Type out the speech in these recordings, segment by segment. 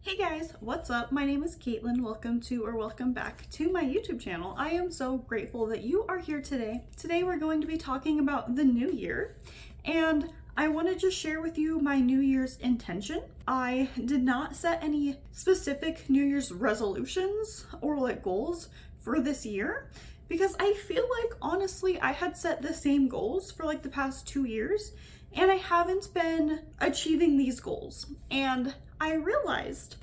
Hey guys, what's up? My name is Katelynn. Welcome back to my YouTube channel. I am so grateful that you are here today. Today we're going to be talking about the new year, and I want to just share with you my New Year's intention. I did not set any specific New Year's resolutions or goals for this year because I feel like honestly I had set the same goals for the past 2 years and I haven't been achieving these goals. And I realized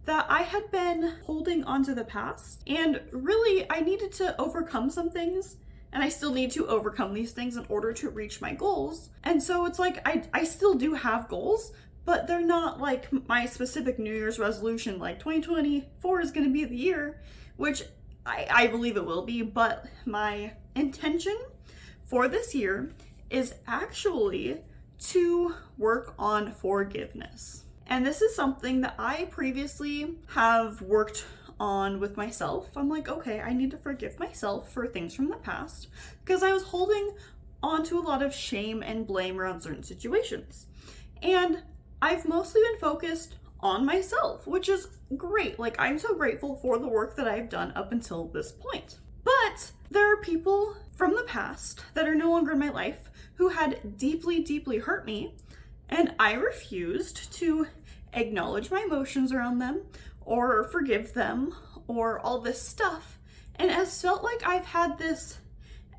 that I had been holding onto the past, and really I needed to overcome some things, and I still need to overcome these things in order to reach my goals. And so it's I still do have goals, but they're not my specific New Year's resolution, 2024 is gonna be the year, which I believe it will be, but my intention for this year is actually to work on forgiveness. And this is something that I previously have worked on with myself. I'm okay, I need to forgive myself for things from the past because I was holding on to a lot of shame and blame around certain situations. And I've mostly been focused on myself, which is great. I'm so grateful for the work that I've done up until this point. But there are people from the past that are no longer in my life who had deeply, deeply hurt me, and I refused to acknowledge my emotions around them or forgive them or all this stuff. And it has felt like I've had this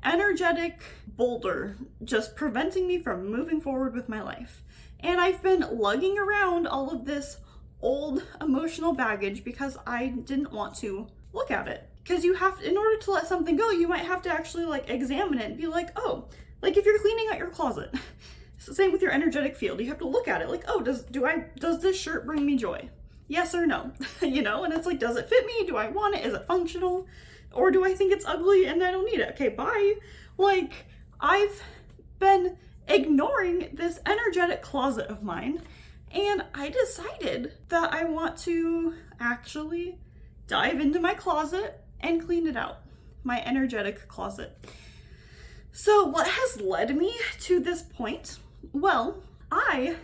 energetic boulder just preventing me from moving forward with my life. And I've been lugging around all of this old emotional baggage because I didn't want to look at it. Because you have to, in order to let something go, you might have to actually examine it and be if you're cleaning out your closet, it's the same with your energetic field. You have to look at it does this shirt bring me joy? Yes or no? And it's does it fit me? Do I want it? Is it functional? Or do I think it's ugly and I don't need it? Okay, bye. I've been ignoring this energetic closet of mine, and I decided that I want to actually dive into my closet and clean it out, my energetic closet. So what has led me to this point? Well, I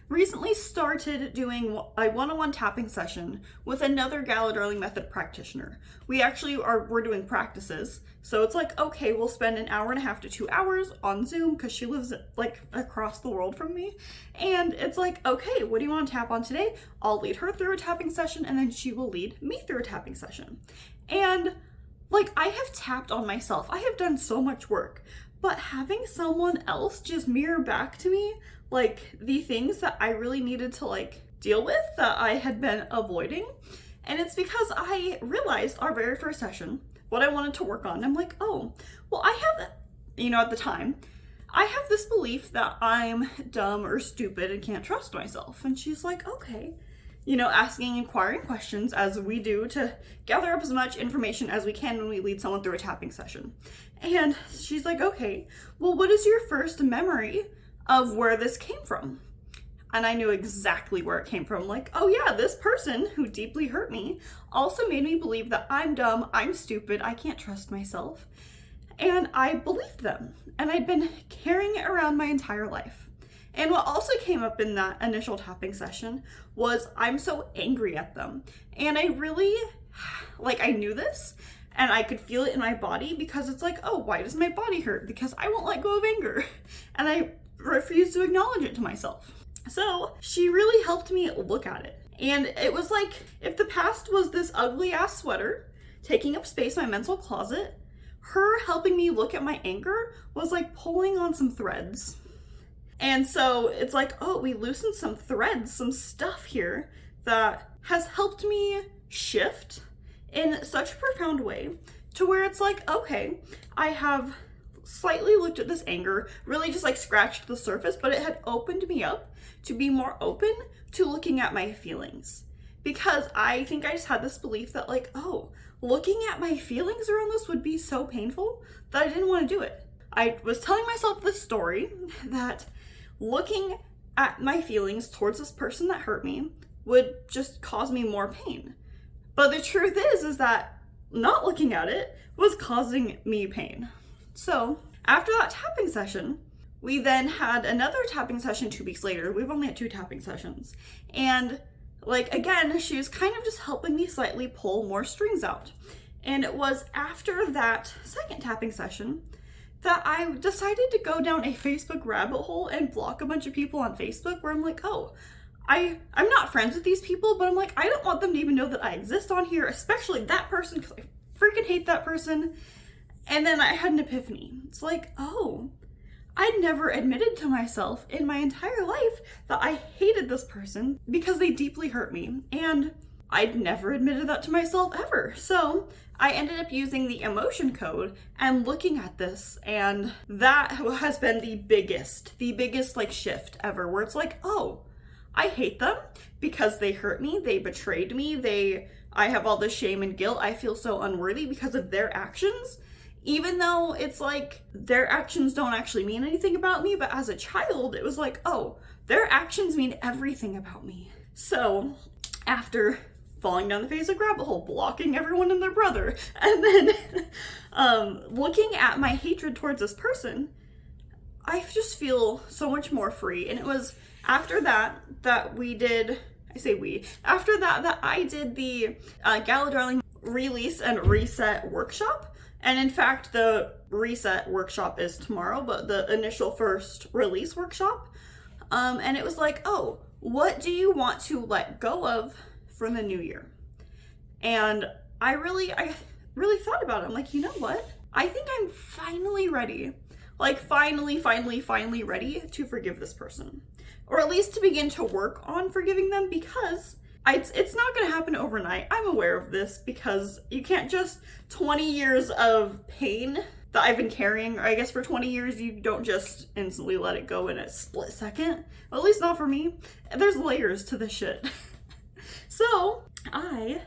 recently started doing a one-on-one tapping session with another Gala Darling Method practitioner. We're doing practices. So it's okay, we'll spend an hour and a half to 2 hours on Zoom because she lives across the world from me. And it's okay, what do you want to tap on today? I'll lead her through a tapping session and then she will lead me through a tapping session. And I have tapped on myself. I have done so much work, but having someone else just mirror back to me the things that I really needed to deal with that I had been avoiding. And it's because I realized our very first session what I wanted to work on. I'm oh, well, I have, at the time, I have this belief that I'm dumb or stupid and can't trust myself. And she's okay, asking inquiring questions as we do to gather up as much information as we can when we lead someone through a tapping session. And she's okay, well, what is your first memory of where this came from? And I knew exactly where it came from. Oh yeah, this person who deeply hurt me also made me believe that I'm dumb, I'm stupid, I can't trust myself. And I believed them. And I'd been carrying it around my entire life. And what also came up in that initial tapping session was I'm so angry at them. And I really, I knew this and I could feel it in my body because it's oh, why does my body hurt? Because I won't let go of anger. And I refuse to acknowledge it to myself. So she really helped me look at it. And it was if the past was this ugly ass sweater taking up space in my mental closet, her helping me look at my anger was pulling on some threads. And so it's oh, we loosened some threads, some stuff here that has helped me shift in such a profound way to where it's okay, I have slightly looked at this anger, really just scratched the surface, but it had opened me up to be more open to looking at my feelings. Because I think I just had this belief that oh, looking at my feelings around this would be so painful that I didn't want to do it. I was telling myself this story that looking at my feelings towards this person that hurt me would just cause me more pain. But the truth is that not looking at it was causing me pain. So after that tapping session, we then had another tapping session 2 weeks later. We've only had 2 tapping sessions. And like, again, she was kind of just helping me slightly pull more strings out. And it was after that second tapping session that I decided to go down a Facebook rabbit hole and block a bunch of people on Facebook, where I'm like, oh, I'm not friends with these people, but I'm like, I don't want them to even know that I exist on here, especially that person, because I freaking hate that person. And then I had an epiphany. It's like, oh, I'd never admitted to myself in my entire life that I hated this person because they deeply hurt me. And I'd never admitted that to myself ever. So I ended up using the emotion code and looking at this, and that has been the biggest like shift ever, where it's like, oh, I hate them because they hurt me, they betrayed me, I have all this shame and guilt, I feel so unworthy because of their actions, even though it's like their actions don't actually mean anything about me. But as a child, it was like, oh, their actions mean everything about me. So after falling down the Facebook rabbit hole, blocking everyone and their brother, and then looking at my hatred towards this person, I just feel so much more free. And it was after that I did the Gala Darling Release and Reset workshop. And in fact, the reset workshop is tomorrow, but the initial first release workshop. And it was like, oh, what do you want to let go of for the new year? And I really thought about it. I'm like, you know what? I think I'm finally ready. Like finally ready to forgive this person. Or at least to begin to work on forgiving them, because it's not going to happen overnight. I'm aware of this, because you can't just 20 years of pain that I've been carrying, I guess for 20 years, you don't just instantly let it go in a split second. Well, at least not for me. There's layers to this shit. So I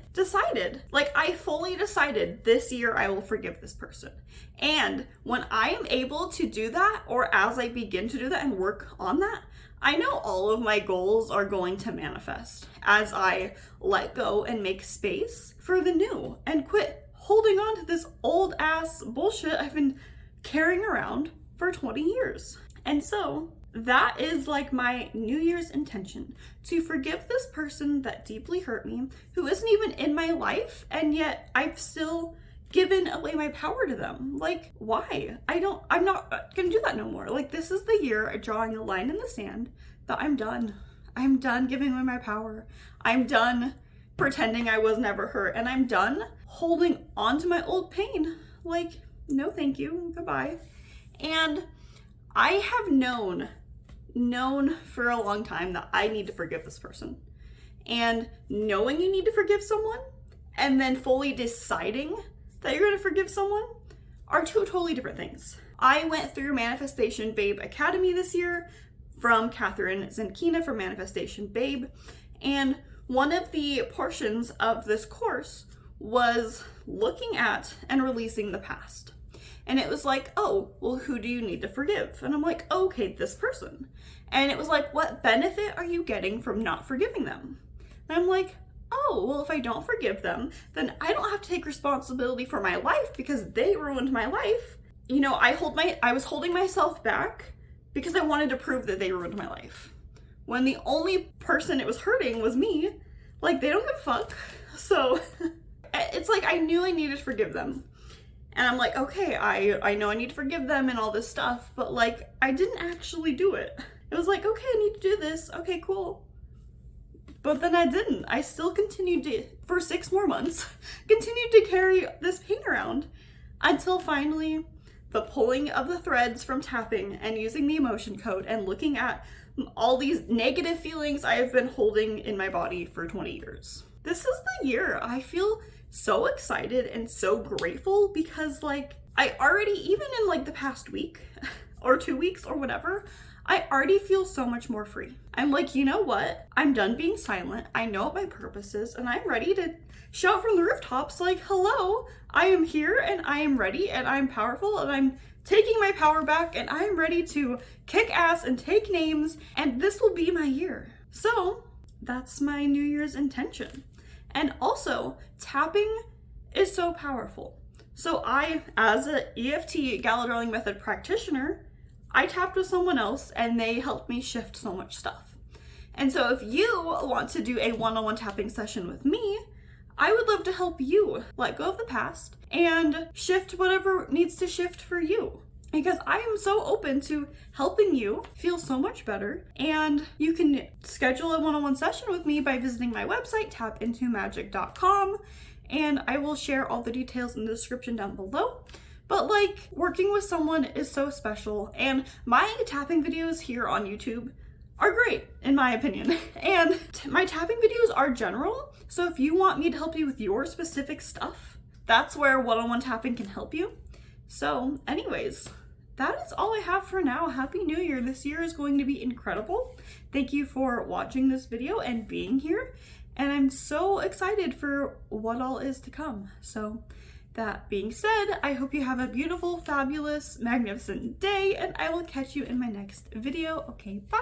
fully decided this year I will forgive this person. And when I am able to do that, or as I begin to do that and work on that, I know all of my goals are going to manifest as I let go and make space for the new and quit holding on to this old ass bullshit I've been carrying around for 20 years. And so that is like my New Year's intention, to forgive this person that deeply hurt me, who isn't even in my life, and yet I've still given away my power to them. Like, why? I'm not gonna do that no more. Like, this is the year of drawing a line in the sand that I'm done. I'm done giving away my power. I'm done pretending I was never hurt, and I'm done holding on to my old pain. Like, no thank you, goodbye. And I have known for a long time that I need to forgive this person. And knowing you need to forgive someone and then fully deciding that you're going to forgive someone are two totally different things. I went through Manifestation Babe Academy this year from Katelynn Zenkina from Manifestation Babe, and one of the portions of this course was looking at and releasing the past. And it was like, oh, well, who do you need to forgive? And I'm like, okay, this person. And it was like, what benefit are you getting from not forgiving them? And I'm like, oh, well, if I don't forgive them, then I don't have to take responsibility for my life because they ruined my life. You know, I was holding myself back because I wanted to prove that they ruined my life, when the only person it was hurting was me. Like, they don't give a fuck. So it's like, I knew I needed to forgive them. And I'm like, okay, I know I need to forgive them and all this stuff, but like, I didn't actually do it. It was like, okay, I need to do this. Okay, cool. But then I didn't. I still continued to, for 6 more months, continued to carry this pain around until finally the pulling of the threads from tapping and using the emotion code and looking at all these negative feelings I have been holding in my body for 20 years. This is the year. I feel so excited and so grateful because, like, I already, even in like the past week or 2 weeks or whatever, I already feel so much more free. I'm like, you know what? I'm done being silent. I know what my purpose is, and I'm ready to shout from the rooftops like, hello, I am here and I am ready and I'm powerful and I'm taking my power back and I am ready to kick ass and take names, and this will be my year. So that's my New Year's intention. And also, tapping is so powerful. So I, as an EFT Gala Darling Method practitioner, I tapped with someone else and they helped me shift so much stuff. And so if you want to do a one-on-one tapping session with me, I would love to help you let go of the past and shift whatever needs to shift for you. Because I am so open to helping you feel so much better. And you can schedule a one-on-one session with me by visiting my website, tapintomagic.com. And I will share all the details in the description down below. But like, working with someone is so special. And my tapping videos here on YouTube are great, in my opinion. And my tapping videos are general. So if you want me to help you with your specific stuff, that's where one-on-one tapping can help you. So anyways, that is all I have for now. Happy New Year. This year is going to be incredible. Thank you for watching this video and being here. And I'm so excited for what all is to come. So that being said, I hope you have a beautiful, fabulous, magnificent day, and I will catch you in my next video. Okay, bye.